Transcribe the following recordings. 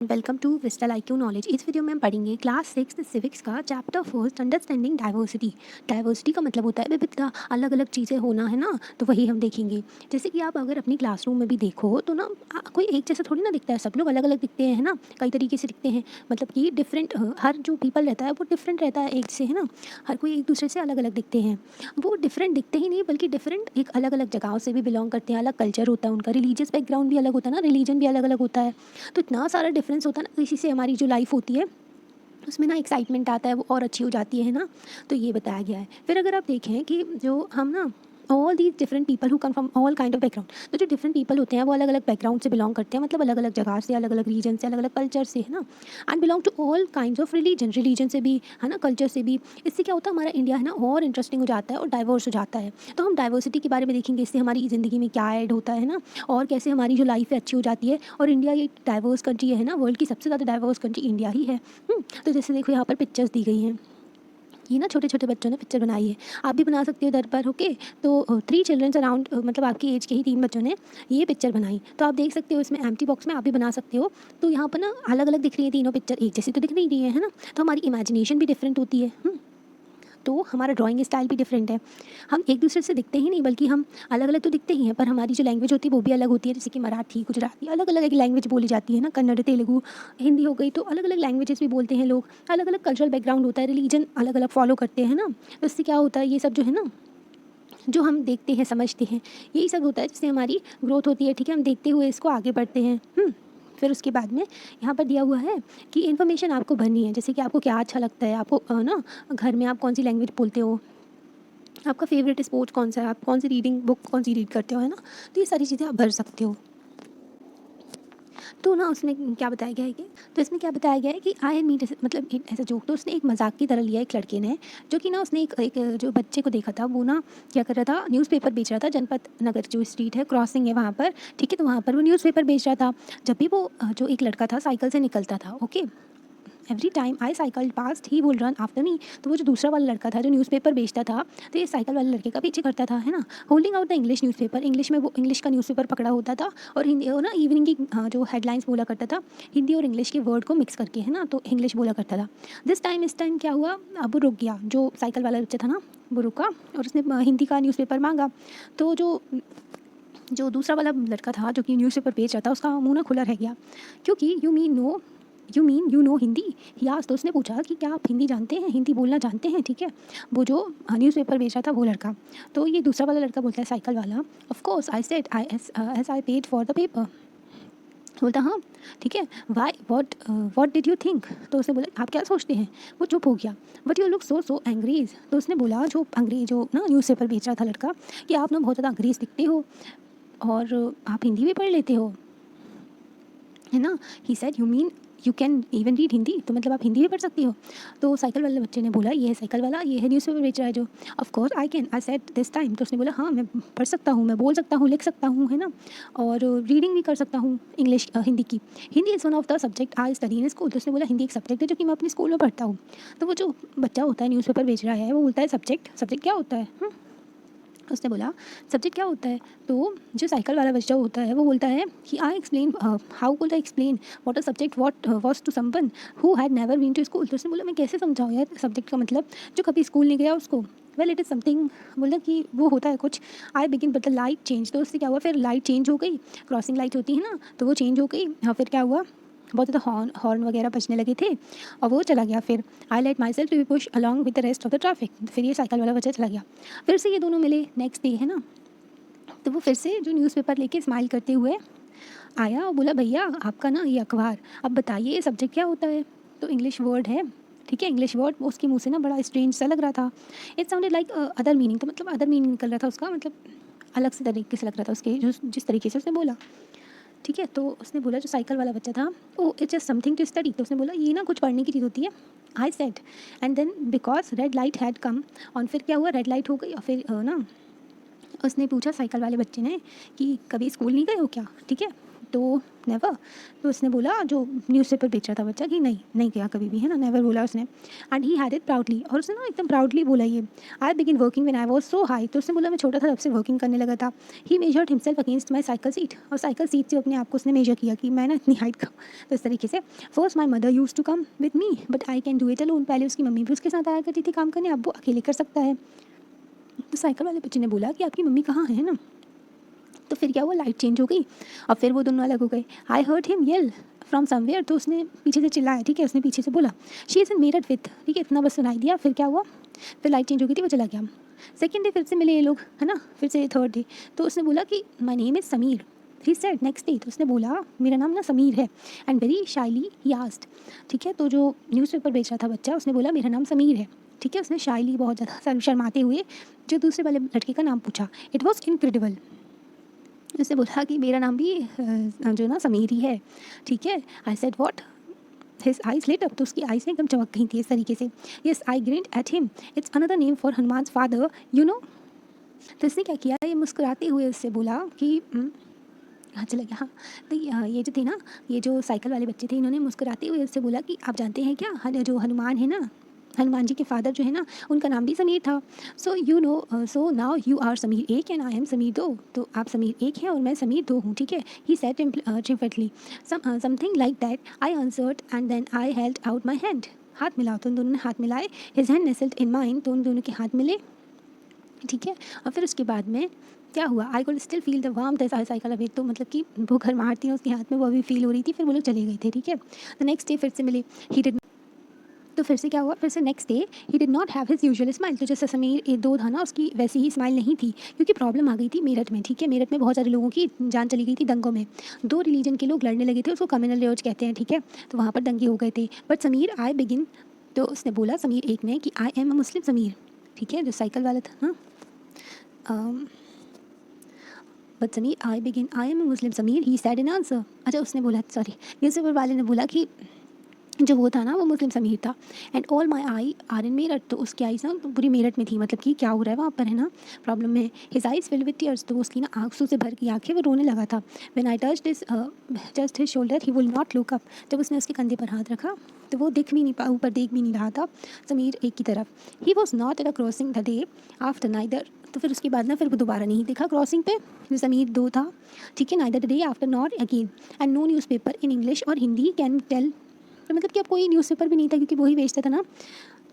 Welcome to crystal IQ knowledge. इस video में हम पढ़ेंगे क्लास 6 सिविक्स का chapter first understanding diversity. Diversity का मतलब होता है विविधता, अलग अलग चीज़ें होना, है ना। तो वही हम देखेंगे। जैसे कि आप अगर अपनी क्लासरूम में भी देखो तो ना कोई एक जैसा थोड़ी ना दिखता है, सब लोग अलग अलग दिखते हैं, है ना। कई तरीके से दिखते हैं, मतलब कि डिफरेंट, हर जो पीपल रहता है वो डिफरेंट रहता है एक से, है ना। हर कोई एक दूसरे से अलग अलग दिखते हैं। वो डिफरेंट दिखते ही नहीं बल्कि डिफरेंट एक अलग अलग जगहों से भी बिलोंग करते हैं, अलग कल्चर होता है उनका, रिलीजियस बैकग्राउंड भी अलग होता है ना, रिलीजन भी अलग अलग होता है। तो इतना सारा डिफरेंस होता है ना, इसी से हमारी जो लाइफ होती है उसमें ना एक्साइटमेंट आता है, वो और अच्छी हो जाती है ना। तो ये बताया गया है। फिर अगर आप देखें कि जो हम ना all these different people who come from all kind of background, तो जो डिफरेंट पीपल होते हैं वो अलग अलग बैकग्राउंड से बिलोंग करते हैं, मतलब अलग अलग जगह से, अलग अलग रीजन से, अलग अलग कल्चर से, है ना। And belong to all kind of religion से भी, है ना, कल्चर से भी। इससे क्या होता है, हमारा इंडिया है ना और इंटरेस्टिंग हो जाता है और डाइवर्स हो जाता है। तो हम डाइवर्सिटी के बारे में देखेंगे, इससे हमारी ज़िंदगी में क्या ऐड होता है ना, और कैसे हमारी जो लाइफ है अच्छी हो जाती है। और इंडिया ये डाइवर्स कंट्री है ना, वर्ल्ड की सबसे ज़्यादा डाइवर्स कंट्री इंडिया ही है। तो जैसे देखो यहाँ पर पिक्चर्स दी गई हैं, ये ना छोटे छोटे बच्चों ने पिक्चर बनाई है। आप भी बना सकते हो दर पर, ओके। तो 3 चिल्ड्रंस अराउंड, मतलब आपकी एज के ही 3 बच्चों ने ये पिक्चर बनाई। तो आप देख सकते हो इसमें एम्प्टी बॉक्स में आप भी बना सकते हो। तो यहाँ पर ना अलग अलग दिख रही है तीनों पिक्चर, एक जैसी तो दिख नहीं रही है ना। तो हमारी इमेजिनेशन भी डिफरेंट होती है। तो हमारा ड्राइंग स्टाइल भी डिफरेंट है। हम एक दूसरे से दिखते ही नहीं बल्कि हम अलग अलग तो दिखते ही हैं, पर हमारी जो लैंग्वेज होती है वो भी अलग होती है। जैसे कि मराठी, गुजराती, अलग अलग एक लैंग्वेज बोली जाती है ना, कन्नड़, तेलुगु, हिंदी हो गई। तो अलग अलग लैंग्वेजेस भी बोलते हैं लोग, अलग अलग कल्चरल बैकग्राउंड होता है, रिलीजन अलग अलग फॉलो करते हैं ना। तो इससे क्या होता है, ये सब जो है ना, जो हम देखते हैं समझते हैं, यही सब होता है जिससे हमारी ग्रोथ होती है। ठीक है, हम देखते हुए इसको आगे बढ़ते हैं। फिर उसके बाद में यहाँ पर दिया हुआ है कि इन्फॉर्मेशन आपको भरनी है, जैसे कि आपको क्या अच्छा लगता है, आपको ना घर में आप कौन सी लैंग्वेज बोलते हो, आपका फेवरेट स्पोर्ट्स कौन सा है, आप कौन सी रीडिंग बुक कौन सी रीड करते हो, है ना। तो ये सारी चीज़ें आप भर सकते हो। तो ना उसमें क्या बताया गया है कि, तो इसमें क्या बताया गया है कि आई मीट, मतलब ऐसा जोक, तो उसने एक मजाक की तरह लिया एक लड़के ने, जो कि ना उसने एक जो बच्चे को देखा था, वो ना क्या कर रहा था, न्यूज़पेपर बेच रहा था। जनपद नगर जो स्ट्रीट है, क्रॉसिंग है वहाँ पर, ठीक है। तो वहाँ पर वो न्यूज़पेपर बेच रहा था। जब भी वो जो एक लड़का था साइकिल से निकलता था, okay, every time I cycle past he will run after me. तो वो जो दूसरा वाला लड़का था जो न्यूज़पेपर बेचता था, तो ये साइकिल वाले लड़के का पीछे करता था, है ना। Holding out the English newspaper, English में वो इंग्लिश का न्यूज़पेपर पकड़ा होता था, और हिंदी ना इवनिंग की जो हेडलाइंस बोला करता था, हिंदी और इंग्लिश के वर्ड को मिक्स करके, है ना, तो इंग्लिश बोला करता था। इस टाइम क्या हुआ, अब वो रुक गया, जो साइकिल वाला बच्चा था ना वो रुका, और उसने हिंदी का न्यूज़पेपर मांगा। तो जो जो दूसरा वाला लड़का था जो कि न्यूज़पेपर बेच रहा था, उसका मुंह ना खुला रह गया, क्योंकि यू नो हिंदी, यास। तो उसने पूछा कि क्या आप हिंदी जानते हैं, हिंदी बोलना जानते हैं, ठीक है। वो जो न्यूज़पेपर बेच रहा था वो लड़का। तो ये दूसरा वाला लड़का बोलता है, साइकिल वाला, of course I said I yes I paid for the paper. बोलता हाँ, ठीक है। Why what did you think. तो उसने बोला आप क्या सोचते हैं। वो चुप हो गया। बट यू लुक सो अंग्रेज़। तो उसने बोला, जो अंग्रेज जो ना न्यूज़पेपर बेच रहा था लड़का, कि आप ना बहुत ज़्यादा अंग्रेज़ दिखते हो, और आप हिंदी भी पढ़ लेते हो, है ना। He said you mean you can even read Hindi, तो मतलब आप हिंदी भी पढ़ सकती हो। तो साइकिल वाले बच्चे ने बोला, ये है साइकिल वाला, ये है न्यूज़पेपर बेच रहा है जो, of course I can, I said this time. तो उसने बोला हाँ, मैं पढ़ सकता हूँ, मैं बोल सकता हूँ, लिख सकता हूँ, है ना, और रीडिंग भी कर सकता हूँ इंग्लिश, हिंदी की। Hindi is one of the subject I study in school. तो उसने बोला हिंदी एक सब्जेक्ट है जो कि मैं अपने स्कूल में पढ़ता हूँ। तो वो जो बच्चा होता है न्यूज़पेपर बेच रहा है, वो बोलता है सब्जेक्ट क्या होता है। उसने बोला सब्जेक्ट क्या होता है। तो जो साइकिल वाला बच्चा होता है वो बोलता है कि I explain, how could I explain what a subject what was to someone who had never been to school. तो उसने बोला मैं कैसे समझाऊँ यार, सब्जेक्ट का मतलब जो कभी स्कूल नहीं गया उसको। वेल इट इज़ समथिंग, बोला कि वो होता है कुछ। I begin but the light change. तो उससे क्या हुआ, फिर लाइट चेंज हो गई, क्रॉसिंग लाइट होती है ना, तो वो चेंज हो गई। हाँ, फिर क्या हुआ, बहुत ज़्यादा हॉर्न वगैरह बजने लगे थे, और वो चला गया। फिर I let myself to be push along with the rest of the traffic. फिर ये साइकिल वाला बच्चा चला गया। फिर से ये दोनों मिले नेक्स्ट डे, है ना। तो वो फिर से जो न्यूज़पेपर लेके स्माइल करते हुए आया और बोला भैया आपका ना ये अखबार, अब बताइए ये सब्जेक्ट क्या होता है। तो इंग्लिश वर्ड है, ठीक है, इंग्लिश वर्ड। उसके मुंह से ना बड़ा स्ट्रेंज सा लग रहा था। It sounded like other meaning. तो मतलब अदर मीनिंग निकल रहा था उसका, मतलब अलग से तरीके से लग रहा था उसके, जो जिस तरीके से उसने बोला, ठीक है। तो उसने बोला जो साइकिल वाला बच्चा था, oh it's just something to study. तो उसने बोला ये ना कुछ पढ़ने की चीज़ होती है। I said and then because red light had come on. फिर क्या हुआ, रेड लाइट हो गई, और फिर ना उसने पूछा साइकिल वाले बच्चे ने कि कभी स्कूल नहीं गए हो क्या, ठीक है। तो नेवर। तो उसने बोला, जो न्यूज़पेपर बेच रहा था बच्चा, कि नहीं नहीं किया कभी भी, है ना, नेवर बोला उसने। And he had it proudly, और उसने ना एकदम प्राउडली बोला ये, I begin working when I was so high. तो उसने बोला मैं छोटा था तब से वर्किंग करने लगा था। He measured himself against my cycle seat, और साइकिल सीट से अपने आप को उसने मेजर किया कि मैं ना इतनी हाइट का। तो इस तरीके से first my mother use to come with me but I can do it alone. पहले उसकी मम्मी भी उसके साथ आया करती थी काम करने, अब वो अकेले कर सकता है। तो साइकिल वाले बच्चे ने बोला कि आपकी मम्मी कहाँ है ना। तो फिर क्या हुआ, लाइट चेंज हो गई और फिर वो दोनों अलग हो गए। I heard him yell from somewhere, तो उसने पीछे से चिल्लाया, ठीक है, उसने पीछे से बोला she is in Meerut with, ठीक है, इतना बस सुनाई दिया। फिर क्या हुआ, फिर लाइट चेंज हो गई थी, वो चला गया। सेकेंड डे फिर से मिले ये लोग, है ना, फिर से थर्ड डे। तो उसने बोला कि my name is Sameer. He said next day, तो उसने बोला मेरा नाम ना समीर है। एंड वेरी शाइली ही आस्क्ड, ठीक है, तो जो न्यूज़पेपर बेच रहा था बच्चा, उसने बोला मेरा नाम समीर है, ठीक है। उसने शाइली बहुत ज़्यादा शर्माते हुए जो दूसरे वाले लड़के का नाम पूछा। It was incredible. उसने बोला कि मेरा नाम भी जो ना समीर ही है, ठीक है। I said what, his eyes lit up, तो उसकी आइज एकदम चमक गई थी इस तरीके से। Yes I grind at him, it's another name for Hanuman father you know. तो इसने क्या किया, ये मुस्कुराते हुए उससे बोला कि हाँ चला गया, हाँ। तो ये जो थे ना, ये जो साइकिल वाले बच्चे थे, इन्होंने मुस्कुराते हुए उससे बोला कि आप जानते हैं क्या, जो हनुमान है ना, हनुमान जी के फादर जो है ना, उनका नाम भी समीर था। So you know, so now you are Sameer एक एंड आई एम समीर दो। तो आप समीर एक हैं और मैं समीर दो हूँ, ठीक है। He said triumphantly something like that. I answered and then I held out my hand. हाथ मिलाओ, तो उन दोनों ने हाथ मिलाए। His hand nestled in mine, तो उन दोनों के हाथ मिले, ठीक है। और फिर उसके बाद में क्या हुआ, I could still feel the warmth as I cycle away, तो मतलब कि वो गर्माहट थी उसके हाथ में, वो अभी फील हो रही थी। फिर वो लोग चले गए थे, ठीक है। द नेक्स्ट डे फिर से मिले। ही डिड, तो फिर से क्या हुआ, फिर से next day he did not have his usual smile. तो जैसे समीर एक दो था ना, उसकी वैसी ही स्माइल नहीं थी, क्योंकि प्रॉब्लम आ गई थी मेरठ में, ठीक है। मेरठ में बहुत सारे लोगों की जान चली गई थी दंगों में। दो रिलीजन के लोग लड़ने लगे थे, उसको कम्युनल रेज कहते हैं, ठीक है। तो वहाँ पर दंगे हो गए थे। बट समीर आई बिगिन, तो उसने बोला समीर एक ने कि आई एम अ मुस्लिम समीर, ठीक है, जो साइकिल वाला था ना। But Sameer I begin I am a Muslim Sameer, he sad in answer. अच्छा, उसने बोला, सॉरी, न्यूज़पेपर वाले ने बोला कि जो वो था ना, वो मुस्लिम समीर था। And all my I are in Meerut, तो उसकी आईज ना तो पूरी मेरठ में थी, मतलब कि क्या हो रहा है वहाँ पर, है ना, प्रॉब्लम में। His eyes filled with tears, तो उसकी ना आंसू से भर की आंखें, वो रोने लगा था। When I touched just his shoulder he will not look up, जब उसने उसके कंधे पर हाथ रखा तो वो दिख भी नहीं पा, ऊपर देख भी नहीं रहा था समीर एक की तरफ। He was not at a crossing the day after neither, तो फिर उसके बाद ना फिर वो दोबारा नहीं दिखा क्रॉसिंग पे, जो समीर दो था, ठीक है। Neither the day after not again, and no newspaper in English और हिंदी कैन टेल, तो मतलब कि अब कोई न्यूज़पेपर भी नहीं था, क्योंकि वही बेचता था ना।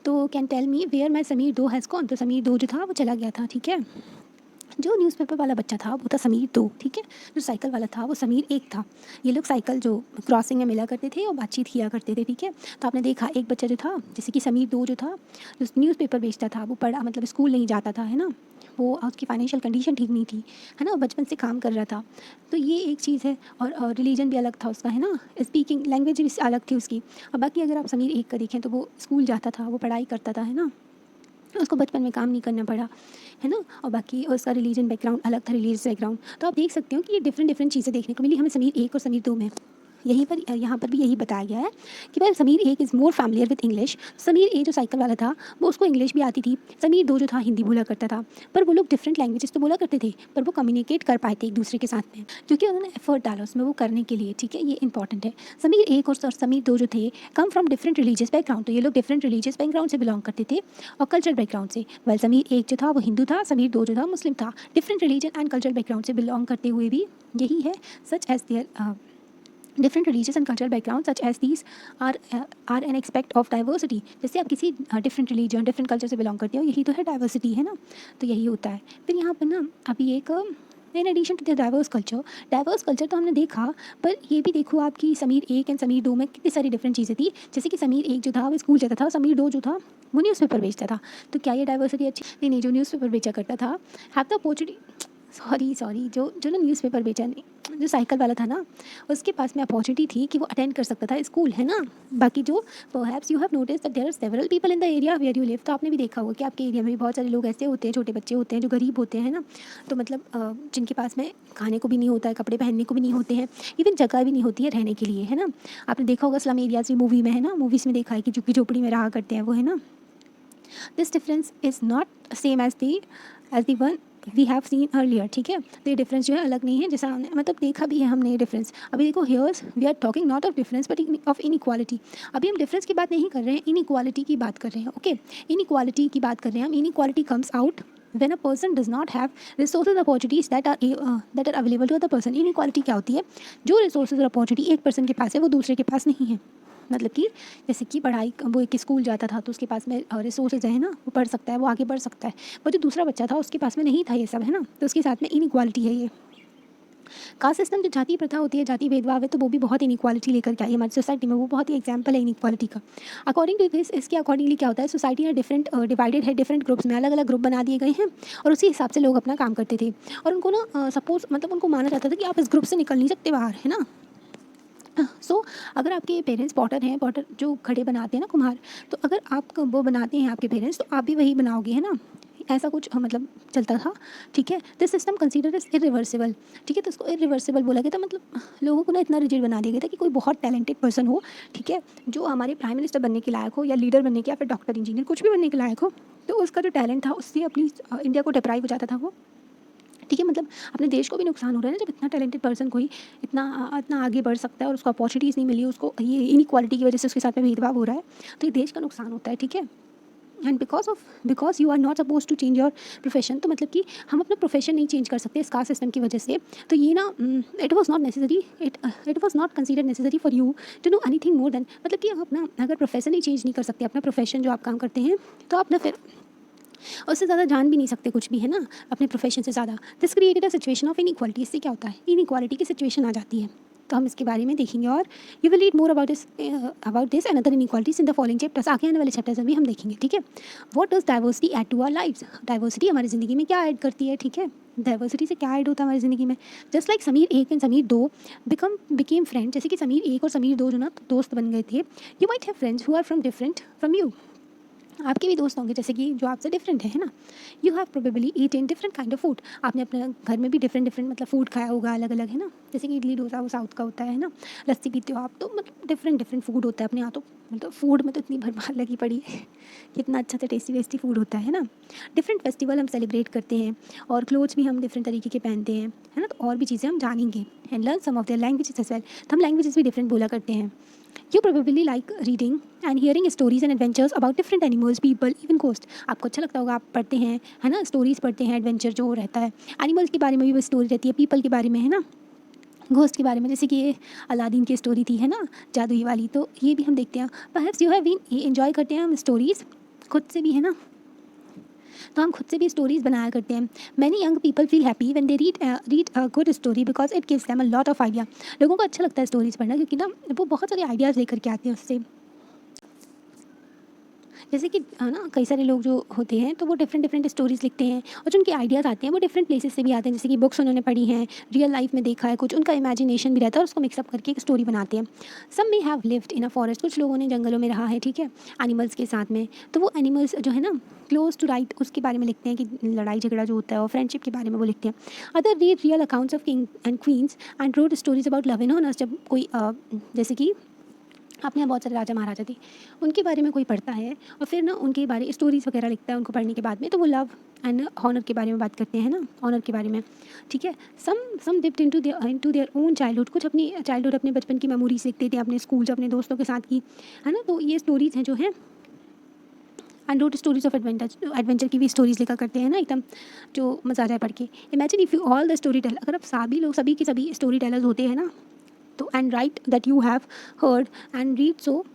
तो कैन टेल मी वेयर माई समीर दो हैज़ गॉन, तो समीर दो जो था वो चला गया था, ठीक है। जो न्यूज़पेपर वाला बच्चा था वो था समीर दो, ठीक है। जो साइकिल वाला था वो समीर एक था। ये लोग साइकिल जो क्रॉसिंग में मिला करते थे और बातचीत किया करते थे, ठीक है। तो आपने देखा एक बच्चा जो था, जैसे कि समीर दो जो था, जो न्यूज़पेपर बेचता था, वो पढ़ा, मतलब स्कूल नहीं जाता था, है ना, वो उसकी फाइनेंशियल कंडीशन ठीक नहीं थी, है ना, बचपन से काम कर रहा था। तो ये एक चीज़ है। और रिलीजन भी अलग था उसका, है ना, स्पीकिंग लैंग्वेज भी अलग थी उसकी। और बाकी अगर आप समीर एक का देखें तो वो स्कूल जाता था, वो पढ़ाई करता था, है ना, उसको बचपन में काम नहीं करना पड़ा, है ना। और बाकी उसका रिलीजन बैकग्राउंड अलग था, रिलीजियस बैकग्राउंड। तो आप देख सकते हो कि ये डिफरेंट डिफरेंट चीज़ें देखने को मिली हमें समीर एक और समीर दो में। यहीं पर, यहाँ पर भी यही बताया गया है कि भाई समीर एक is more familiar with English. Sameer एक जो साइकिल वाला था वो उसको इंग्लिश भी आती थी, समीर दो जो था हिंदी बोला करता था। पर वो लोग डिफरेंट लैंग्वेजेस तो बोला करते थे, पर वो कम्युनिकेट कर पाए थे एक दूसरे के साथ में, क्योंकि उन्होंने एफर्ट डाला उसमें वो करने के लिए, ठीक है। ये इंपॉर्टेंट है। समीर एक और समीर दो जो थे come from different religious background, तो ये लोग डिफरेंट रिलीजियस बैकग्राउंड से बिलोंग करते थे और कल्चरल बैकग्राउंड से। वेल समीर एक जो था वो हिंदू था, समीर दो जो था मुस्लिम था। Different religion and cultural background से बिलोंग करते हुए भी यही है, such as there different religious and cultural background such as these are an aspect of diversity. जैसे आप किसी डिफरेंट रिलीजन डिफरेंट कल्चर से बिलोंग करते हो, यही तो है डाइवर्सिटी, है ना। तो यही होता है। फिर यहाँ पर ना अभी एक in addition to the diverse culture तो हमने देखा, पर ये भी देखो आपकी समीर एक एंड समीर दो में कितनी सारी डिफरेंट चीज़ें थी। जैसे कि समीर एक जो था वो स्कूल जाता था, समीर दो जो था वो न्यूज़पेपर बेचता था। तो क्या ये डाइवर्सिटी अच्छी नहीं? नहीं, जो न्यूज़पेपर बेचा करता था हैव द अपॉर्चुनिटी, सॉरी जो जो ना न्यूज़पेपर बेचा नहीं, जो साइकिल वाला था ना, उसके पास में अपॉर्चुनिटी थी कि वो अटेंड कर सकता था स्कूल, है ना। बाकी जो perhaps you have notice that there are several people in the area where you live, तो आपने भी देखा होगा कि आपके एरिया में भी बहुत सारे लोग ऐसे होते हैं, छोटे बच्चे होते हैं जो गरीब होते हैं ना। तो मतलब जिनके पास में खाने को भी नहीं होता है, कपड़े पहनने को भी नहीं होते हैं, इवन जगह भी नहीं होती है रहने के लिए, है ना। आपने देखा होगा स्लम एरियाज भी मूवी में, है ना, मूवीज़ में देखा है कि झुग्गी झोपड़ी में रहा करते हैं वो, है ना। This difference is not same as the one we have seen earlier, ठीक है। तो ये डिफरेंस जो है अलग नहीं है, जैसा हमने मतलब देखा भी है हमने ये डिफरेंस। अभी देखो here's we are talking not of difference but of inequality. अभी हम डिफरेंस की बात नहीं कर रहे हैं, इनइक्वालिटी की बात कर रहे हैं। ओके, इनइक्वालिटी की बात कर रहे हैं हम। Inequality comes out when a person does not have resources opportunities that are available to other person। inequality क्या होती है? जो resources और opportunity एक person के पास है वो दूसरे के पास नहीं है। मतलब कि जैसे कि पढ़ाई, वो एक स्कूल जाता था तो उसके पास में रिसोर्सेज है ना, वो पढ़ सकता है, वो आगे बढ़ सकता है। वो जो दूसरा बच्चा था उसके पास में नहीं था ये सब, है ना, तो उसके साथ में इनइक्वालिटी है ये। कास्ट सिस्टम जो जाति प्रथा होती है, जाति भेदभाव है, तो वो भी बहुत इनइक्वालिटी लेकर के आई है हमारी सोसाइटी में। वो बहुत ही एग्जाम्पल है इनइक्वालिटी का। अकॉर्डिंग टू दिस, इसके अकॉर्डिंगली क्या होता है, सोसाइटी में डिफरेंट डिवाइडेड है, डिफरेंट ग्रुप्स में अलग अलग ग्रुप बना दिए गए हैं और उसी हिसाब से लोग अपना काम करते थे। और उनको ना सपोज मतलब उनको माना जाता था कि आप इस ग्रुप से निकल नहीं सकते बाहर, है ना। सो अगर आपके पेरेंट्स पॉटर हैं, पॉटर जो घड़े बनाते हैं ना, कुम्हार, तो अगर आप वो बनाते हैं आपके पेरेंट्स, तो आप भी वही बनाओगे, है ना। ऐसा कुछ मतलब चलता था, ठीक है। This system consider is irreversible, ठीक है। तो उसको इरिवर्सिबल बोला गया था, मतलब लोगों को ना इतना रिजिड बना दिया गया था कि कोई बहुत टैलेंटेड पर्सन हो, ठीक है, जो हमारे प्राइम मिनिस्टर बनने के लायक हो या लीडर बनने के या फिर डॉक्टर इंजीनियर कुछ भी बनने के लायक हो, तो उसका जो टैलेंट था उससे अपनी इंडिया को डिप्राइव हो जाता था वो, ठीक है। मतलब अपने देश को भी नुकसान हो रहा है ना, जब इतना टैलेंटेड पर्सन कोई इतना आगे बढ़ सकता है और उसको अपॉर्चुनिटीज़ नहीं मिली, उसको ये इनइक्वालिटी की वजह से उसके साथ में भेदभाव हो रहा है, तो ये देश का नुकसान होता है, ठीक है। And because you are not suppose to change your profession, तो मतलब कि हम अपना प्रोफेशन नहीं चेंज कर सकते इस कास्ट सिस्टम की वजह से। तो ये ना it was not necessary, it was not consider necessary for you to know anything more than, मतलब कि आप अपना अगर प्रोफेशन ही चेंज नहीं कर सकते, अपना प्रोफेशन जो आप काम करते हैं, तो आप ना फिर उससे ज़्यादा जान भी नहीं सकते कुछ भी, है ना, अपने प्रोफेशन से ज़्यादा। This created a situation of inequality. इससे क्या होता है, इनइक्वालिटी की सिचुएशन आ जाती है। तो हम इसके बारे में देखेंगे और you will read more about this and other inequalities in the following chapters. आगे आने वाले चैप्टर्स में भी हम देखेंगे, ठीक है। What does diversity add to our lives? Diversity हमारी ज़िंदगी में क्या ऐड करती है, ठीक है। डाइवर्सिटी से क्या ऐड होता है हमारी ज़िंदगी में? जस्ट लाइक समीर एक एंड समीर दो बिकेम फ्रेंड, जैसे कि समीर एक और समीर दो जो ना दोस्त बन गए थे। You might have friends who are from different from you. आपके भी दोस्त होंगे जैसे कि जो आपसे डिफरेंट है ना। You have probably eaten different kind of food. आपने अपने घर में भी डिफरेंट मतलब फूड खाया होगा, अलग अलग, है ना। जैसे कि इडली डोसा वो साउथ का होता है ना, लस्सी पीते हो आप, तो मतलब डिफरेंट फूड होता है अपने यहाँ। तो मतलब फूड में तो इतनी भरमार लगी पड़ी है कितना अच्छा सा टेस्टी फूड होता है ना। डिफरेंट फेस्टिवल हम सेलिब्रेट करते हैं और क्लोथ्स भी हम डिफरेंट तरीके के पहनते हैं, है ना। तो और भी चीज़ें हम जानेंगे and learn some of their languages as well. तो हम लैंग्वेजेस भी डिफरेंट बोला करते हैं। You probably like reading and hearing stories and adventures about different animals, people, even ghosts। आपको अच्छा लगता होगा, आप पढ़ते हैं, है ना, स्टोरीज पढ़ते हैं, एडवेंचर जो रहता है, एनिमल्स के बारे में भी स्टोरी रहती है, पीपल के बारे में, है ना, घोस्ट के बारे में, जैसे कि ये अलादीन की स्टोरी थी, है ना, जादुई वाली। तो ये भी हम देखते हैं। परहैप्स यू हैव बीन, ये एंजॉय करते हैं हम स्टोरीज़ खुद से भी, है ना। तो हम खुद से भी स्टोरीज़ बनाया करते हैं। Many young people feel happy when they read a good story because it gives them a lot of idea. लोगों को अच्छा लगता है स्टोरीज़ पढ़ना, क्योंकि ना वो बहुत सारे आइडियाज़ लेकर के आते हैं उससे। जैसे कि ना कई सारे लोग जो होते हैं तो वो डिफरेंट स्टोरीज़ लिखते हैं और जो उनके आइडियाज़ आते हैं वो डिफरेंट प्लेसेस से भी आते हैं। जैसे कि बुक्स उन्होंने पढ़ी हैं, रियल लाइफ में देखा है कुछ, उनका इमेजिनेशन भी रहता है और उसको मिक्सअप करके एक स्टोरी बनाते हैं। Some may have lived in a forest, कुछ लोगों ने जंगलों में रहा है, ठीक है, एनिमल्स के साथ में। तो वो एनिमल्स जो है ना क्लोज टू राइट उसके बारे में लिखते हैं कि लड़ाई झगड़ा जो होता है और फ्रेंडशिप के बारे में वो लिखते हैं। Other read real accounts of king and queen's and road stories about love and honours. जब कोई जैसे कि अपने यहाँ बहुत सारे राजा महाराजा थे, उनके बारे में कोई पढ़ता है और फिर ना उनके बारे स्टोरीज़ वगैरह लिखता है उनको पढ़ने के बाद में, तो वो लव एंड हॉनर के बारे में बात करते हैं ना, ऑनर के बारे में, ठीक है। Some dipped into their own childhood, कुछ अपनी चाइल्डहुड अपने बचपन की मेमोरीज लिखते थे, अपने स्कूल अपने दोस्तों के साथ की, है ना। तो ये स्टोरीज़ हैं जो हैं। And road stories of adventure की भी स्टोरीज़ लिखा करते हैं ना, एकदम जो मज़ा आ जाए पढ़ के। Imagine if you all the story teller, अगर आप सभी के सभी स्टोरी टेलर्स होते हैं ना, तो and right that you have heard and read so.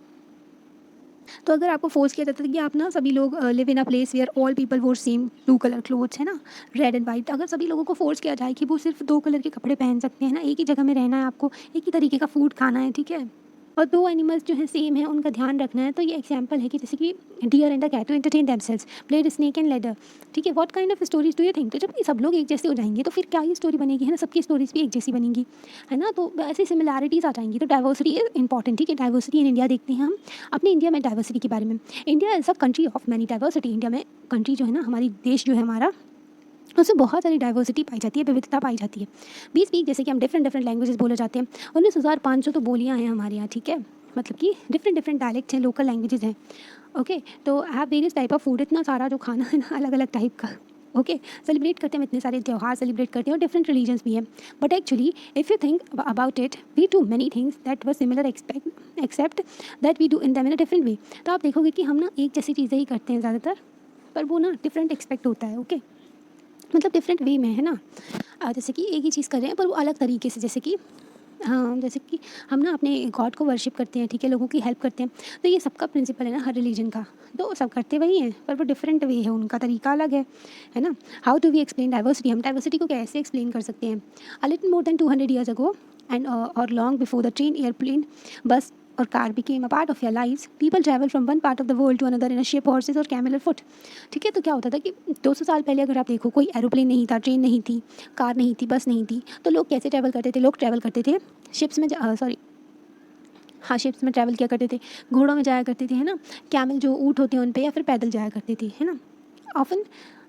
तो अगर आपको फोर्स किया जाता है कि आप ना सभी लोग live in a place where all people wore same blue colour clothes, है ना, रेड एंड वाइट। अगर सभी लोगों को फोर्स किया जाए कि वो सिर्फ 2 कलर के कपड़े पहन सकते हैं ना, एक ही जगह में रहना है, आपको एक ही तरीके का फूड खाना है, ठीक है, और 2 एनिमल्स जो है सेम है उनका ध्यान रखना है। तो ये एग्जांपल है कि जैसे कि deer and the cat to entertain themselves played snake and ladder, ठीक है। What kind of stories do you think? तो जब ये सब लोग एक जैसे हो जाएंगे तो फिर क्या ये स्टोरी बनेगी, है ना, सबकी स्टोरीज भी एक जैसी बनेंगी, है ना। तो ऐसी सिमिलैरिटीज़ आ जाएंगी। तो डाइवर्सिटी इज इंपॉर्टेंट, ठीक है। डाइवर्सिटी इन इंडिया देखते हैं हम अपने इंडिया में डाइवर्सिटी के बारे में। India is a country of many diversity. India में कंट्री जो है ना, हमारी देश जो है हमारा, उसमें बहुत सारी डाइवर्सिटी पाई जाती है, विविधता पाई जाती है। 20 जैसे कि हम डिफरेंट लैंग्वेजेस बोले जाते हैं। 19,500 तो बोलियाँ हैं हमारे यहाँ, ठीक है। मतलब कि डिफरेंट डायलेक्ट्स हैं, लोकल लैंग्वेजेस हैं, ओके। तो have various type of food, इतना सारा जो खाना है ना अलग अलग टाइप का। ओके, सेलिब्रेट करते हैं, हम इतने सारे त्यौहार सेलिब्रेट करते हैं और डिफरेंट रिलीजन्स भी हैं, but actually if you think about it we do many things that were similar except that we do in them in a different way. तो आप देखोगे कि हम ना एक जैसी चीज़ें ही करते हैं ज़्यादातर, पर वो ना डिफरेंट एक्सपेक्ट होता है। ओके, मतलब डिफरेंट वे में, है ना। जैसे कि एक ही चीज़ कर रहे हैं पर वो अलग तरीके से, जैसे कि हाँ, जैसे कि हम ना अपने गॉड को वर्शिप करते हैं, ठीक है, लोगों की हेल्प करते हैं, तो ये सबका प्रिंसिपल है ना हर रिलीजन का, तो सब करते वही हैं पर वो डिफरेंट वे है, उनका तरीका अलग है ना। How do we explain diversity, हम डाइवर्सिटी को कैसे एक्सप्लेन कर सकते हैं। A little more than 200 years ago and और long before the train, airplane, bus और car became a part of your lives, people travel from one part of the world to another in a ship, horses और camel or foot। ठीक है, तो क्या होता था कि 200 साल पहले अगर आप देखो, कोई एरोप्लेन नहीं था, ट्रेन नहीं थी, कार नहीं थी, बस नहीं थी, तो लोग कैसे ट्रैवल करते थे, लोग ट्रैवल करते थे शिप्स में, सॉरी हाँ, शिप्स में ट्रैवल किया करते थे, घोड़ों में जाया करते थे, है ना, कैमल जो ऊँट होते हैं उन पे, या फिर पैदल जाया करते थे, है ना। Often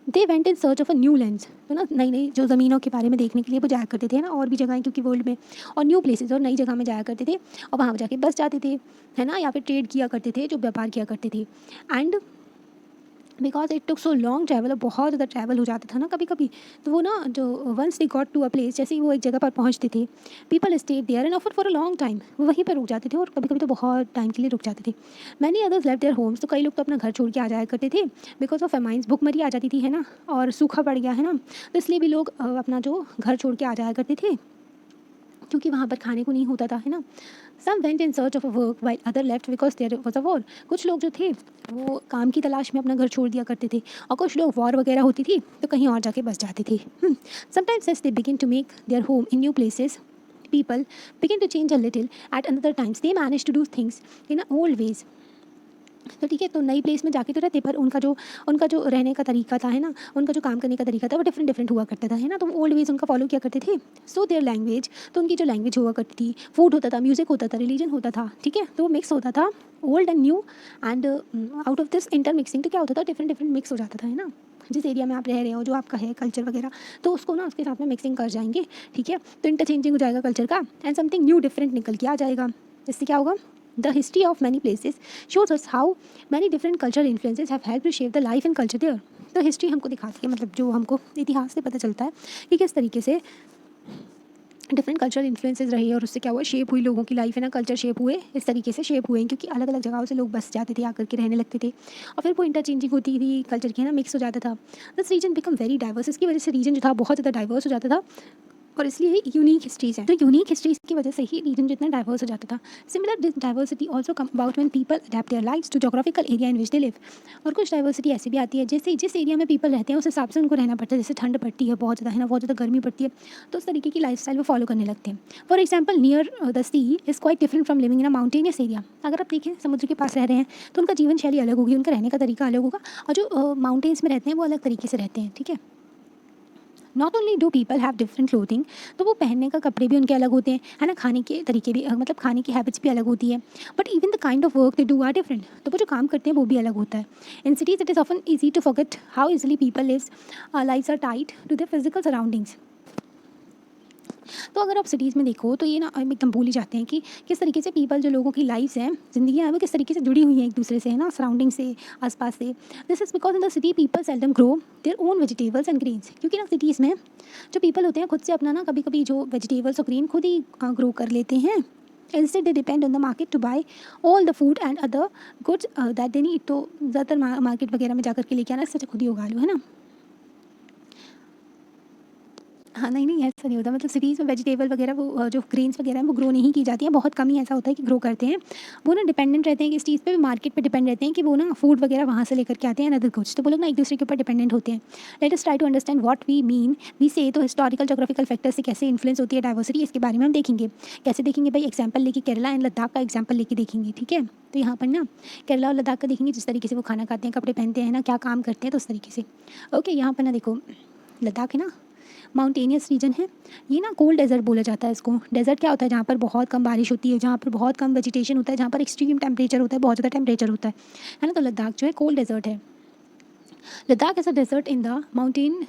they went in search of a new lands, तो ना नई नई जो ज़मीनों के बारे में देखने के लिए वो जाया करते थे, है ना, और भी जगहें क्योंकि वर्ल्ड में, और न्यू प्लेसेस, और नई जगह में जाया करते थे, और वहाँ जाके बस जाते थे, है ना, या फिर ट्रेड किया करते थे, जो व्यापार किया करते थे। And because it took so long travel, बहुत ज़्यादा ट्रैवल हो जाता था ना कभी कभी, तो वो ना जो once they got to a place, जैसे ही वो एक जगह पर पहुँचते थे, people stayed there and offer for a long time, वो वहीं पर रुक जाते थे और कभी कभी तो बहुत टाइम के लिए रुक जाते थे। Many others left their homes, तो कई लोग तो अपना घर छोड़ के आ जाया करते थे, बिकॉज ऑफ फेमाइंस, भुखमरी आ जाती थी, है ना, और सूखा पड़ गया, है ना, तो इसलिए भी लोग अपना जो घर छोड़ के आ जाया करते थे, क्योंकि वहाँ पर खाने को नहीं होता था, है ना। Some went in search of a work while other left because there was a war, कुछ लोग जो थे वो काम की तलाश में अपना घर छोड़ दिया करते थे, और कुछ लोग वॉर वगैरह होती थी तो कहीं और जाके बस जाते थे। Sometimes as they begin to make their home in new places, people begin to change a little, at another times they manage to do things in old ways। तो ठीक है, तो नई प्लेस में जाके तो रहते, पर उनका जो रहने का तरीका था, है ना, उनका जो काम करने का तरीका था वो डिफरेंट डिफरेंट हुआ करता था, है ना, तो ओल्ड वेज उनका फॉलो किया करते थे। सो देयर लैंग्वेज, तो उनकी जो लैंग्वेज हुआ करती थी, फूड होता था, म्यूज़िक होता था, रिलीजन होता था, ठीक है, तो वो मिक्स होता था, old and new, and out of this inter mixing, तो क्या होता था, डिफरेंट डिफरेंट मिक्स हो जाता था, है ना। जिस एरिया में आप रह रहे हो, जो आपका है कल्चर वगैरह, तो उसको ना उसके साथ में मिक्सिंग कर जाएंगे, ठीक है, तो इंटरचेंजिंग हो जाएगा कल्चर का, एंड समथिंग न्यू डिफरेंट निकल के आ जाएगा। इससे क्या होगा, the history of many places shows us how many different cultural influences have helped to shape the life and culture there। तो हिस्ट्री हमको दिखाती है, मतलब जो हमको इतिहास से पता चलता है कि किस तरीके से डिफरेंट कल्चरल इन्फ्लुएंसेस रहे, और उससे क्या हुआ, शेप हुई लोगों की लाइफ, है ना, कल्चर शेप हुए, इस तरीके से शेप हुए हैं, क्योंकि अलग अलग जगहों से लोग बस जाते थे, आकर के रहने लगते थे, और फिर वो इंटरचेंजिंग होती थी कल्चर की, है ना, मिक्स हो जाता था। This region become very diverse, इसकी वजह से रीजन जो था बहुत ज़्यादा डाइवर्स हो जाता था, और इसलिए यूनिक हिस्ट्रीज हैं, तो यूनिक हिस्ट्रीज की वजह से ही रीजन जितना डाइवर्स हो जाता था। Similar diversity also come about when people adapt their lives to geographical area in which they live. और कुछ डाइवर्सिटी ऐसी भी आती है, जैसे जिस एरिया में पीपल रहते हैं उस हिसाब से उनको रहना पड़ता है, जैसे ठंड पड़ती है बहुत ज़्यादा, है ना, बहुत ज़्यादा गर्मी पड़ती है, तो उस तरीके की लाइफ स्टाइल वो फॉलो करने लगते हैं। For example, near the sea is quite different from living in a mountainous area. अगर आप देखें समुद्र के पास रह रहे हैं तो उनका जीवन शैली अलग होगी, उनका रहने का तरीका अलग होगा, और जो माउंटेन्स में रहते हैं वो अलग तरीके से रहते हैं, ठीक है। Not only do people have different clothing, तो वो पहनने का कपड़े भी उनके अलग होते हैं, है ना, खाने के तरीके भी मतलब खाने की हैबिट्स भी अलग होती है, but even the kind of work they do are different, तो वो जो काम करते हैं वो भी अलग होता है। In cities it is often easy to forget how easily people lives lives are tied to their physical surroundings. तो अगर आप सिटीज़ में देखो तो ये ना हम एकदम भूल ही जाते हैं कि किस तरीके से पीपल, जो लोगों की लाइफ्स हैं, ज़िंदगियाँ हैं, वो किस तरीके से जुड़ी हुई हैं एक दूसरे से, है ना, सराउंडिंग से, आसपास से। This is because in the city people seldom grow their own vegetables and grains, क्योंकि ना सिटीज़ में जो पीपल होते हैं खुद से अपना ना कभी कभी जो वेजिटेबल्स और ग्रेन खुद ही ग्रो कर लेते हैं। Instead they depend on the market two by all the food and other goods that they need, तो ज़्यादातर मार्केट वगैरह में जाकर के लेके आना, इससे खुद ही उगा लो, है ना। हाँ, नहीं, नहीं ऐसा नहीं होता, मतलब सिटीज़ में वेजिटेबल वगैरह वो जो ग्रेन्स वगैरह हैं वो ग्रो नहीं की जाती हैं, बहुत कम ही ऐसा होता है कि ग्रो करते हैं। वो ना डिपेंडेंट रहते हैं कि इस चीज़ पे, मार्केट पे डिपेंड रहते हैं कि वो ना फूड वगैरह वहाँ से लेकर के आते हैं, अदर कुछ, तो वो लोग ना एक दूसरे के ऊपर डिपेंडेंट होते हैं। Let us try to understand what we mean we say, तो हिस्टोरिकल जोग्राफिकल फैक्टर से कैसे इन्फ्लुएंस होती है डाइवर्सिटी, इसके बारे में हम देखेंगे। कैसे देखेंगे भाई, एग्जाम्पल लेके केरला एंड लद्दाख का एग्जाम्पल लेके देखेंगे, ठीक है। तो यहाँ पर ना केरला और लद्दाख का देखेंगे, जिस तरीके से वो खाना खाते हैं, कपड़े पहनते हैं ना, क्या काम करते हैं, तो उस तरीके से। ओके, यहाँ पर ना देखो, लद्दाख है ना, माउंटेनियस रीजन है, ये ना कोल्ड डेजर्ट बोला जाता है इसको। डेजर्ट क्या होता है, जहाँ पर बहुत कम बारिश होती है, जहाँ पर बहुत कम वेजिटेशन होता है, जहाँ पर एक्सट्रीम टेम्परेचर होता है, बहुत ज़्यादा टेम्परेचर होता है ना, तो लद्दाख जो है कोल्ड डेजर्ट है। Ladakh is a desert in the mountain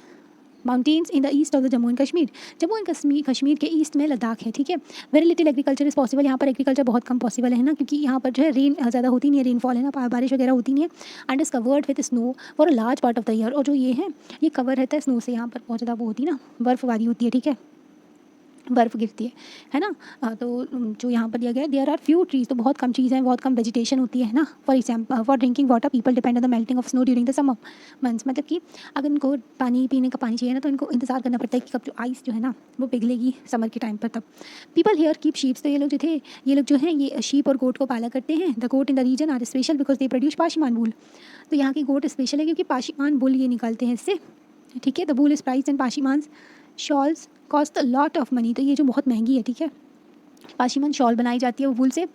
mountains in the east of the Jammu and Kashmir. Jammu and Kashmir के ईस्ट में लद्दाख है, ठीक है। Very little agriculture is possible, यहाँ पर एग्रीकल्चर बहुत कम पॉसिबल है ना, क्योंकि यहाँ पर जो है रेन ज़्यादा होती नहीं है, रेनफॉल है ना, बारिश वगैरह होती नहीं है। And is covered with snow for a large part of the year, और जो ये है ये कवर रहता है स्नो से, यहाँ पर बहुत ज़्यादा वो होती है ना, बर्फ़बारी होती है, ठीक है, बर्फ़ गिरती है ना। तो जो यहाँ पर दिया गया है, देयर आर फ्यू ट्रीज, तो बहुत कम चीज़ हैं, बहुत कम वेजिटेशन होती है ना। For example for drinking water people depend on the melting of snow during the summer months, मतलब कि अगर इनको पानी पीने का पानी चाहिए ना, तो इनको इंतजार करना पड़ता है कि कब जो आइस जो है ना वो पिघलेगी समर के टाइम पर, तब। पीपल हियर कीप शीप्स, तो ये लोग जो थे, ये लोग जो हैं ये शीप और गोट को पाला करते हैं। The goat in the region are special because they produce pashmina wool, तो यहाँ की गोट स्पेशल है क्योंकि पाशीमान वूल ये निकालते हैं इससे, ठीक है। The wool is prized and pashmina shawls cost a lot of money, तो ये जो बहुत महंगी है, ठीक है। पाशीमान शॉल बनाई जाती है वूल से,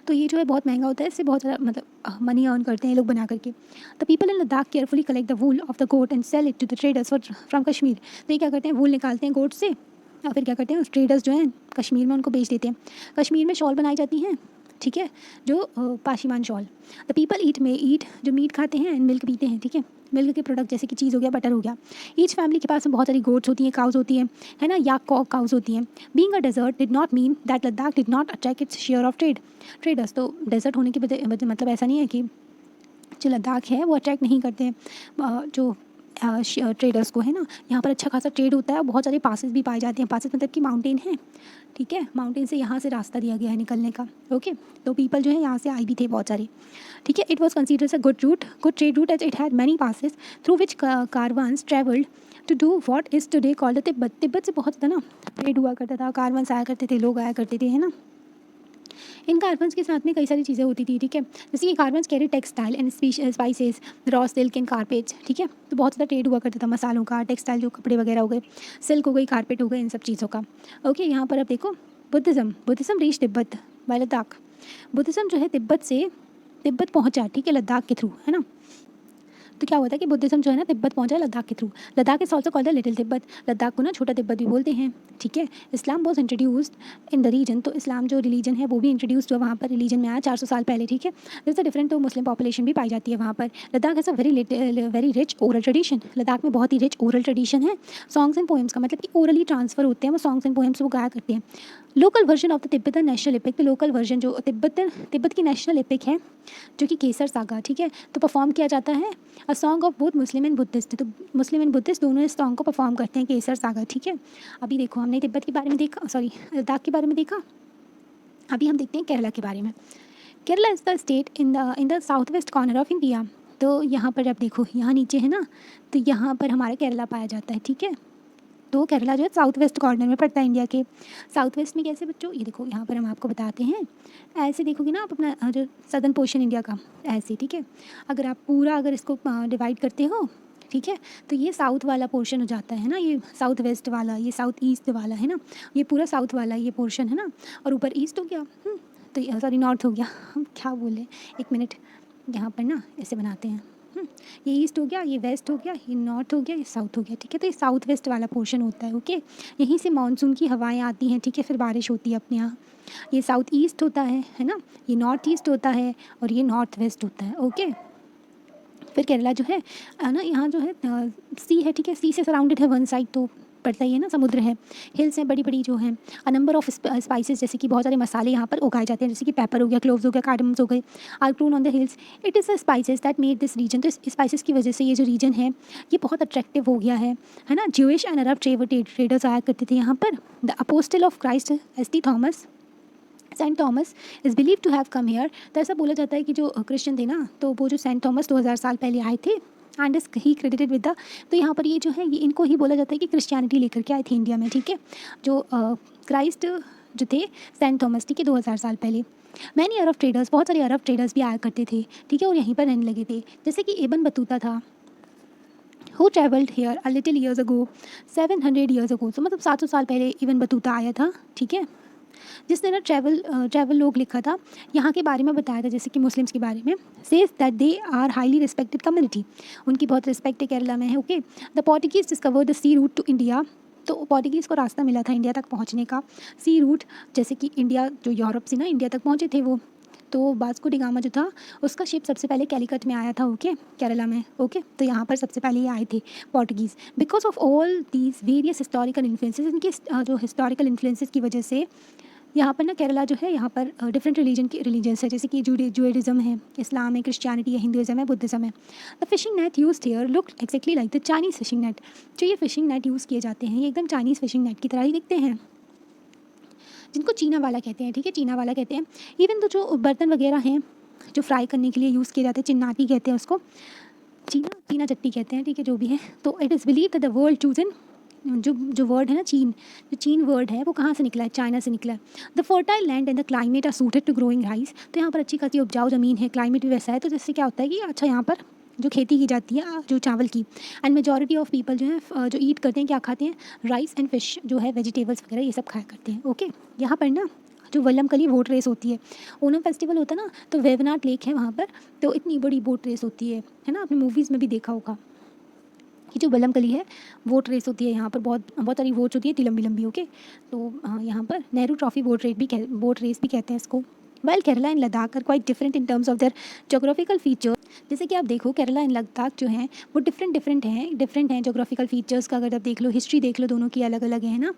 तो ये जो है बहुत महंगा होता है, इससे बहुत ज़्यादा मतलब मनी अर्न करते हैं लोग बना करके। The people in Ladakh carefully collect the wool of the goat and sell it to the traders from Kashmir, तो ये क्या करते हैं, वूल निकालते हैं गोट से और फिर क्या करते हैं, उस ट्रेडर्स जो हैं कश्मीर में उनको बेच देते हैं। कश्मीर में शॉल बनाई जाती हैं, ठीक है, जो पाशीमान शॉल। द पीपल ईट जो मीट खाते हैं एंड मिल्क पीते हैं, ठीक है। मिल्क के प्रोडक्ट जैसे कि चीज़ हो गया, बटर हो गया। ईच फैमिली के पास में बहुत सारी गोट्स होती हैं, काउज होती हैं, है ना, या काउज होती हैं। Being a desert did not mean that Ladakh did not attract its share of traders, तो डेजर्ट होने के मतलब ऐसा नहीं है कि जो लद्दाख है वो अट्रैक्ट नहीं करते हैं जो ट्रेडर्स को, है ना। यहाँ पर अच्छा खासा ट्रेड होता है, बहुत सारे पासेस भी पाए जाते हैं। पासेस मतलब कि माउंटेन है, ठीक है, माउंटेन से यहाँ से रास्ता दिया गया है निकलने का, ओके। तो पीपल जो है यहाँ से आए भी थे बहुत सारे, ठीक है। It was considered a good trade route as it had many passes through which caravans travelled to do what is today called the Tibet. Tibet से बहुत ज़्यादा ना ट्रेड हुआ करता था, कारवान्स आया करते थे, लोग आया करते थे, है ना। इन कार्बन्स के साथ में कई सारी चीज़ें होती थी, ठीक है, जैसे कि carbons carry textile and spices, raw silk and carpets, ठीक है। तो बहुत ज़्यादा ट्रेड हुआ करता था मसालों का, टेक्सटाइल जो कपड़े वगैरह हो गए, सिल्क हो गई, कारपेट हो गए, इन सब चीज़ों का, ओके। यहाँ पर अब देखो Buddhism reach Tibet by Ladakh. Buddhism जो है तिब्बत पहुँचा, ठीक है, लद्दाख के थ्रू, है ना। तो क्या होता है कि बुद्धिज़्म जो है ना तिब्बत पहुंचा लद्दाख के through. Ladakh is also called the little Tibet, Ladakh को ना छोटा तिब्बत भी बोलते हैं, ठीक है। Islam was introduced in the region, तो इस्लाम जो रिलीजन है वो भी इंट्रोड्यूस हुआ वहाँ पर, रिलीजन में आया 400 साल पहले, ठीक है। दिस अ डिफरेंट, तो मुस्लिम पॉपुलेशन भी पाई जाती है वहाँ पर। Ladakh is a very rich oral tradition, Ladakh में बहुत ही रिच ओरल ट्रेडिशन है। सॉन्ग्स एंड पोएम्स का मतलब कि ओरली ट्रांसफर होते हैं, वो सॉन्ग्स एंड पोएम्स वो गाया करते हैं। Local version of the Tibetan national epic, तो लोकल वर्जन जो तिब्बत की नेशनल एपिक है जो कि केसर सागा, ठीक है, तो परफॉर्म किया जाता है। A song of both Muslim and Buddhist, तो मुस्लिम एंड बुद्धिस्ट दोनों इस सॉन्ग को परफॉर्म करते हैं, केसर सागा, ठीक है। अभी देखो हमने तिब्बत के बारे में देखा, सॉरी लद्दाख के बारे में देखा। अभी हम देखते हैं केरला के बारे में। Kerala is the state in the south west corner of India, तो यहाँ पर अब देखो यहाँ नीचे है ना, तो यहाँ पर हमारा केरला पाया जाता है, ठीक है। तो केरला जो है साउथ वेस्ट कॉर्नर में पड़ता है इंडिया के। साउथ वेस्ट में कैसे बच्चों, ये देखो यहाँ पर हम आपको बताते हैं, ऐसे देखोगे ना आप अपना जो सदर्न पोर्शन इंडिया का, ऐसे, ठीक है। अगर आप पूरा अगर इसको डिवाइड करते हो, ठीक है, तो ये साउथ वाला पोर्शन हो जाता है ना, ये साउथ वेस्ट वाला, ये साउथ ईस्ट वाला, है ना, ये पूरा साउथ वाला ये पोर्शन है ना, और ऊपर ईस्ट हो गया, तो सॉरी नॉर्थ हो गया, हम क्या बोले, एक मिनट, यहाँ पर ना ऐसे बनाते हैं, ये ईस्ट हो गया, ये वेस्ट हो गया, ये नॉर्थ हो गया, ये साउथ हो गया, ठीक है। तो ये साउथ वेस्ट वाला पोर्शन होता है, ओके। यहीं से मानसून की हवाएं आती हैं, ठीक है, फिर बारिश होती है अपने यहाँ। ये साउथ ईस्ट होता है ना, ये नॉर्थ ईस्ट होता है, और ये नॉर्थ वेस्ट होता है, ओके। फिर केरला जो है ना, यहाँ जो है सी है, ठीक है, सी से सराउंडेड है वन साइड, तो पड़ता ही है ना, समुद्र है, हिल्स हैं बड़ी बड़ी जो हैं। अ नंबर ऑफ स्पाइसेस, जैसे कि बहुत सारे मसाले यहाँ पर उगाए जाते हैं, जैसे कि पेपर हो गया, क्लोव्स हो गया, कार्डमम्स हो गए, are grown on the hills. It is the spices that made this region, तो इस स्पाइसेस की वजह से ये जो रीजन है ये बहुत अट्रैक्टिव हो गया है ना। ज्यूइश एंड अरब ट्रेडर्स आया करते थे यहाँ पर। The apostle of Christ saint. Thomas, saint Thomas is believe to have come here, तो ऐसा बोला जाता है कि जो क्रिश्चियन थे ना, तो वो जो सेंट थॉमस 2000 साल पहले आए थे, एंड इस ही क्रेडिटेड विद द, तो यहाँ पर ये जो है ये इनको ही बोला जाता है कि क्रिश्चियनिटी लेकर के आए थे इंडिया में, ठीक है। जो क्राइस्ट जो थे सेंट थॉमस, ठीक है, 2000 साल पहले। मैनी अरब ट्रेडर्स, बहुत सारे अरब ट्रेडर्स भी आया करते थे, ठीक है, और यहीं पर रहने लगे थे, जैसे कि इब्न बतूता था, who travelled here a little years ago 700 years ago, तो मतलब 700 साल पहले इब्न बतूता आया था, ठीक है, जिसने ना ट्रैवल लोग लिखा था, यहाँ के बारे में बताया था, जैसे कि मुस्लिम्स के बारे में। Says that they are highly respected community, उनकी बहुत रिस्पेक्ट है केरला में है, okay. The Portuguese discover the sea route to India, तो पोर्टुगीज़ को रास्ता मिला था इंडिया तक पहुँचने का, सी रूट, जैसे कि इंडिया जो यूरोप से ना इंडिया तक पहुँचे थे वो, तो वास्को डी गामा जो था उसका शिप सबसे पहले कैलिकट में आया था, ओके, केरला में, ओके। तो यहाँ पर सबसे पहले ये आए थे Portuguese. Because of all these various historical influences, इनके जो हिस्टोरिकल इन्फ्लुएंसेस की वजह से यहाँ पर ना केरला जो है, यहाँ पर डिफरेंट रिलीजन्स है, जैसे कि जुडिज्म है, इस्लाम है, क्रिश्चियनिटी है, हिंदुज़म है, बुद्धिज़्म है। The fishing net use here look exactly like the Chinese fishing net. जो ये फिशिंग नेट यूज़ किए जाते हैं ये एकदम चाइनीज़ फिशिंग नेट की तरह ही दिखते हैं, जिनको चीना वाला कहते हैं, ठीक है, चीना वाला कहते हैं। इवन तो जो बर्तन वगैरह हैं जो फ्राई करने के लिए यूज़ किए जाते हैं, चिन्नाटी कहते हैं उसको, चीना चट्टी कहते हैं, ठीक है, जो भी है। तो it is believe that the world chosen, जो वर्ड है ना चीन, जो चीन वर्ड है वो कहाँ से निकला है, चाइना से निकला है। The fertile land and the climate are suited to growing rice. तो यहाँ पर अच्छी खासी उपजाऊ ज़मीन है, क्लाइमेट भी वैसा है, तो जिससे क्या होता है कि अच्छा यहाँ पर जो खेती की जाती है जो चावल की, एंड मेजॉरिटी ऑफ पीपल जो है जो ईट करते हैं, क्या खाते हैं, राइस एंड फिश जो है, वेजिटेबल्स वगैरह ये सब खाया करते हैं, ओके। यहाँ पर ना जो वल्लमकली बोट रेस होती है, ओनम फेस्टिवल होता है ना, तो वेवनाड लेक है वहाँ पर, तो इतनी बड़ी बोट रेस होती है ना, आपने मूवीज़ में भी देखा होगा कि जो वल्लमकली है बोट रेस होती है यहाँ पर, बहुत सारी बोट्स होती है, इतनी लंबी लंबी, ओके। तो यहाँ पर नेहरू ट्रॉफी बोट रेस भी कहते हैं इसको। Well Kerala and Ladakh are quite different in terms of their geographical feature. जैसे कि आप देखो केरला एंड लद्दाख जो हैं वो डिफरेंट हैं जोग्राफिकल फीचर्स का। अगर आप देख लो, हिस्ट्री देख लो, दोनों की अलग अलग है ना।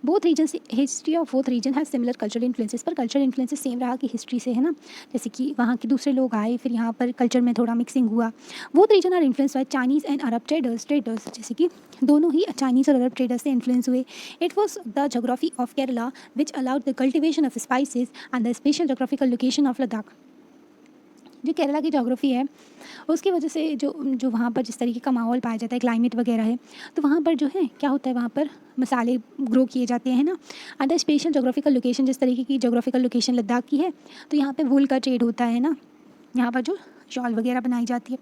Both region, history of both region has similar cultural influences, पर कल्चरल इन्फ्लुएंसेस सेम रहा कि हिस्ट्री से, है ना। जैसे कि वहाँ के दूसरे लोग आए, फिर यहाँ पर कल्चर में थोड़ा मिक्सिंग हुआ। Both region are influence by Chinese and Arab traders, जैसे कि दोनों ही चाइनीज़ और अरब ट्रेडर्स से इन्फ्लुएंस हुए। It was the geography of Kerala which allowed the cultivation of spices and the special geographical location of Ladakh. जो केरला की जोग्राफी है उसकी वजह से जो वहाँ पर जिस तरीके का माहौल पाया जाता है, क्लाइमेट वगैरह है, तो वहाँ पर जो है क्या होता है, वहाँ पर मसाले ग्रो किए जाते हैं ना। And the special geographical location, जिस तरीके की जोग्राफिकल लोकेशन लद्दाख की है, तो यहाँ पे वूल का ट्रेड होता है ना, यहाँ पर जो शॉल वगैरह बनाई जाती है।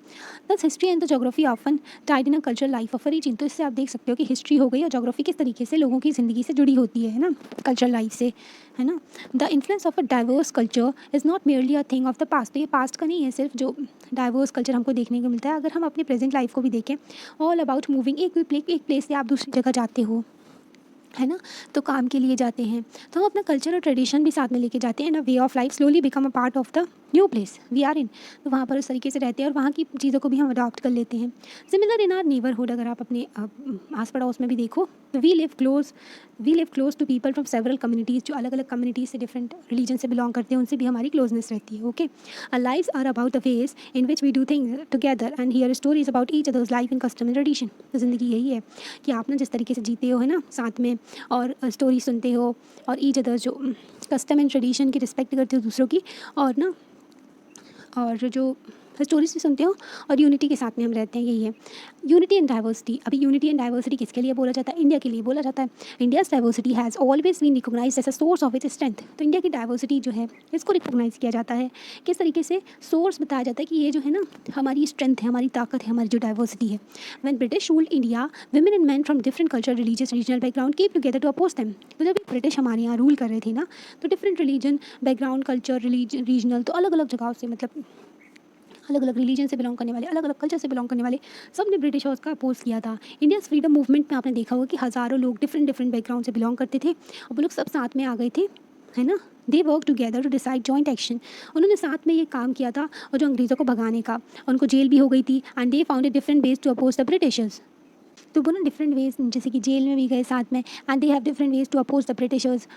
Thus history and the geography often tied in a cultural life of a region. तो इससे आप देख सकते हो कि हिस्ट्री हो गई और जोग्राफी किस तरीके से लोगों की ज़िंदगी से जुड़ी होती है ना, कल्चरल लाइफ से, है ना। The influence of a diverse culture is not merely a thing of the past. तो ये पास्ट का नहीं है सिर्फ, जो डाइवर्स कल्चर हमको देखने को मिलता है। अगर हम अपने प्रेजेंट लाइफ को भी देखें, ऑल अबाउट मूविंग, एक प्लेस से आप दूसरी जगह जाते हो, है ना, तो काम के लिए जाते हैं, तो हम अपना कल्चर और ट्रेडिशन भी साथ में लेके जाते हैं ना। Way of life slowly become a part of the new place we are in. तो वहाँ पर उस तरीके से रहते हैं और वहाँ की चीज़ों को भी हम अडॉप्ट कर लेते हैं। सिमिलर इन आर नेबरहुड, अगर आप अपने आस पड़ोस में भी देखो, तो we live close to people from several communities, जो अलग अलग कम्युनिटीज़ से, डिफरेंट रिलीजन से बिलोंग करते हैं, उनसे भी हमारी क्लोजनेस रहती है, okay. Our lives are about the ways in which we do things together and hear stories about each others life and custom and tradition. तो ज़िंदगी यही है कि आप ना जिस तरीके से जीते हो, है ना, साथ में, और स्टोरी सुनते हो, और ईच अदर्स जो कस्टम एंड ट्रेडिशन की रिस्पेक्ट करते हो दूसरों की, और ना, और जो स्टोरीज भी सुनते हो, और यूनिटी के साथ में हम रहते हैं, यही है यूनिटी एंड डाइवर्सिटी। अभी यूनिटी एंड डाइवर्सिटी किसके लिए बोला जाता है? इंडिया के लिए बोला जाता है। India's diversity has always been recognized as a source of its strength. तो इंडिया की डाइवर्सिटी जो है इसको रिकॉग्नाइज़ किया जाता है, किस तरीके से? सोर्स बताया जाता है कि ये जो है ना हमारी स्ट्रेंथ है, हमारी ताकत है, हमारी जो डाइवर्सिटी है। When British ruled India, women and man from different culture, religious, regional background came together to oppose them. तो जब ब्रिटिश हमारे यहाँ रूल कर रहे थे ना, तो different religion, background, culture, regional, तो अलग अलग जगहों से, मतलब अलग अलग रिलीजन से बिलोंग करने वाले, अलग अलग कल्चर से बिलोंग करने वाले, सब ने ब्रिटिश हाउस का अपोज किया था। इंडियाज़ फ्रीडम मूवमेंट में आपने देखा होगा कि हज़ारों लोग डिफरेंट बैकग्राउंड से बिलोंग करते थे, और वो लोग सब साथ में आ गए थे, है ना। They work together to decide joint action. उन्होंने साथ में ये काम किया था, और जो अंग्रेज़ों को भगाने का, उनको जेल भी हो गई थी, and they founded different ways to oppose the Britishers. तो वो ना डिफरेंट वेज, जैसे कि जेल में भी गए साथ में, and they have different ways to oppose the Britishers.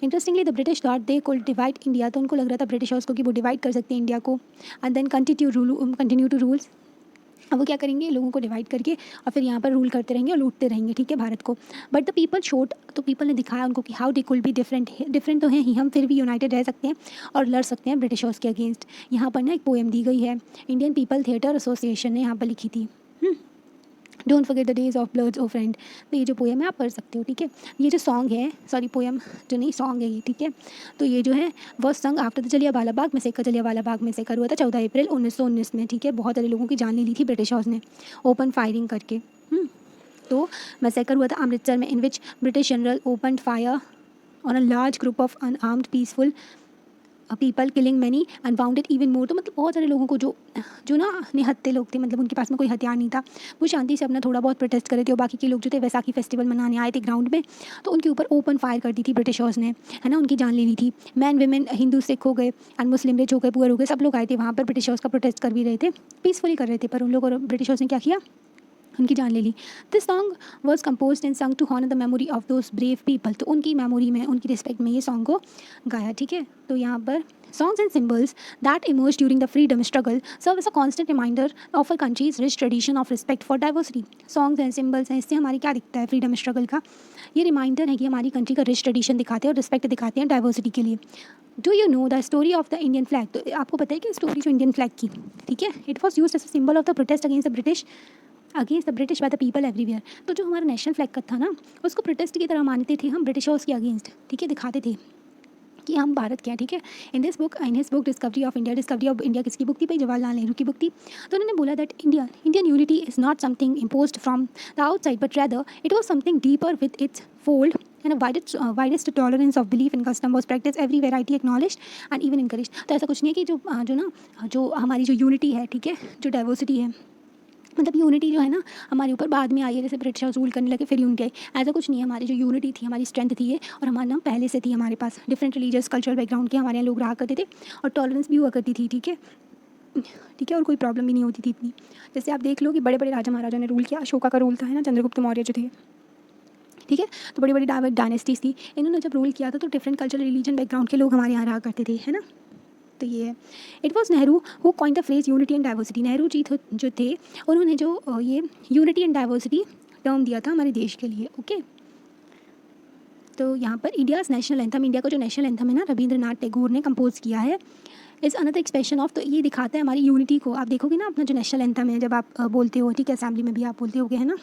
Interestingly the British thought they could divide India. तो उनको लग रहा था ब्रिटिशर्स को कि वो डिवाइड कर सकते हैं इंडिया को, and then continue to rules. अब वो क्या करेंगे, लोगों को डिवाइड करके और फिर यहाँ पर रूल करते रहेंगे और लूटते रहेंगे, ठीक है, भारत को। बट द पीपल शोड, तो पीपल ने दिखाया उनको कि how they could be different तो हैं ही हम, फिर भी यूनाइटेड रह सकते हैं और लड़ सकते हैं ब्रिटिशर्स के अगेंस्ट। यहाँ पर ना एक पोएम दी गई है, इंडियन पीपल थिएटर एसोसिएशन ने यहाँ पर लिखी थी, don't forget the days of bloods O friend. तो ये जो पोएम है आप पढ़ सकते हो, ठीक है। ये जो सॉन्ग है, सॉरी पोएम जो नहीं, सॉन्ग है ये, ठीक है। तो ये जो है वह संग after the Jallianwala Bagh massacre, Jallianwala Bagh massacre हुआ था 14 अप्रैल 1919 में, ठीक है। बहुत सारे लोगों की जान ले ली थी ब्रिटिश हाउस ने ओपन फायरिंग करके। तो मैसेकर हुआ था अमृतसर में, in which British general open fire on a large group of unarmed peaceful people killing many and wounded even more. तो मतलब बहुत सारे लोगों को जो जो ना निहत्थे लोग थे, मतलब उनके पास में कोई हथियार नहीं था, वो शांति से अपना थोड़ा बहुत प्रोटेस्ट कर रहे थे। और बाकी के लोग जो थे वैसाखी फेस्टिवल मनाने आए थे ग्राउंड में, तो उनके ऊपर ओपन फायर कर दी थी ब्रिटिशर्स ने, है ना, उनकी जान ले ली थी। मैन वेमेन हिंदू सिख हो गए एंड मुस्लिम रिच हो गए, पुअर हो गए, सब लोग आए थे वहाँ पर ब्रिटिशर्स का प्रोटेस्ट कर भी रहे थे, पीसफुली कर रहे थे। पर उन लोगों और ब्रिटिशर्स ने क्या किया, उनकी जान ले ली। This song was compose and sung to honour the memory of those brave people. तो उनकी मेमोरी में, उनकी रिस्पेक्ट में ये सॉन्ग को गाया, ठीक है। तो यहाँ पर songs and symbols that emerged during the freedom struggle serve as a constant reminder of a country's rich tradition of respect for diversity। songs and symbols हैं, इससे हमारी क्या दिखता है फ्रीडम स्ट्रगल का, ये रिमाइंडर है कि हमारी कंट्री का रिच ट्रेडिशन दिखाते हैं और रिस्पेक्ट दिखाते हैं डाइवर्सिटी के लिए। Do you know the story of the Indian flag. तो आपको पता है कि स्टोरी जो इंडियन फ्लैग की, ठीक है, it was use as a symbol of the protest against the British by the people everywhere. तो जो हमारा नेशनल फ्लैग का था ना, उसको प्रोटेस्ट की तरह मानते थे हम ब्रिटिशर्स के अगेंस्ट, ठीक है, दिखाते थे कि हम भारत क्या है, ठीक है। In his book discovery of India किसकी बुक थी भाई, जवाहरलाल नेहरू की बुक थी। तो उन्होंने बोला that Indian unity is not something imposed from the outside but rather it was something deeper with its fold and widest tolerance of belief in custom was practice every variety acknowledge and even encourage. तो ऐसा कुछ नहीं है कि जो हमारी जो unity है, ठीक है, जो डाइवर्सिटी है, मतलब यूनिटी जो है ना हमारे ऊपर बाद में आई है, जैसे ब्रिटिशर्स रूल करने लगे फिर यूनिटी आई, ऐसा कुछ नहीं है। हमारी जो यूनिटी थी, हमारी स्ट्रेंथ थी ये, और हमारा नाम पहले से थी हमारे पास। डिफरेंट रिलीजियस कल्चरल बैकग्राउंड के हमारे यहाँ लोग रहा करते थे और टॉलरेंस भी हुआ करती थी, ठीक है, ठीक है, और कोई प्रॉब्लम भी नहीं होती थी इतनी। जैसे आप देख लो कि बड़े बड़े राजा महाराजा ने रूल किया, अशोका का रूल था, है ना, चंद्रगुप्त मौर्य जो थे, ठीक है, तो बड़ी बड़ी डायनेस्टीज थी। इन्होंने जब रूल किया था तो डिफरेंट कल्चरल रिलीजन बैकग्राउंड के लोग हमारे यहाँ रहा करते थे, है ना। तो ये है, it was Nehru who coined the phrase unity and diversity. Nehru ji जो थे, उन्होंने जो ये यूनिटी एंड डाइवर्सिटी टर्म दिया था हमारे देश के लिए, ओके। तो यहाँ पर इंडियाज़ नेशनल एंथम, इंडिया का जो नेशनल एंथम है ना, रविंद्रनाथ टैगोर ने कंपोज किया है। इज़ अनदर एक्सप्रेशन ऑफ, तो ये दिखाता है हमारी यूनिटी को। आप देखोगे ना अपना जो नेशनल एंथम है, जब आप बोलते हो, ठीक है, असेंबली में भी आप बोलते होगे, है ना,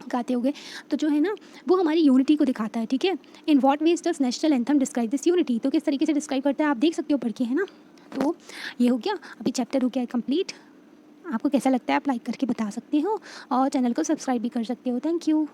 गाते होगे, तो जो है ना वो हमारी यूनिटी को दिखाता है, ठीक है। In what ways does national anthem describe this unity. तो किस तरीके से डिस्क्राइब करता है आप देख सकते हो पढ़ के, है ना। तो ये हो गया, अभी चैप्टर हो गया है कंप्लीट। आपको कैसा लगता है आप लाइक करके बता सकते हो और चैनल को सब्सक्राइब भी कर सकते हो। Thank you.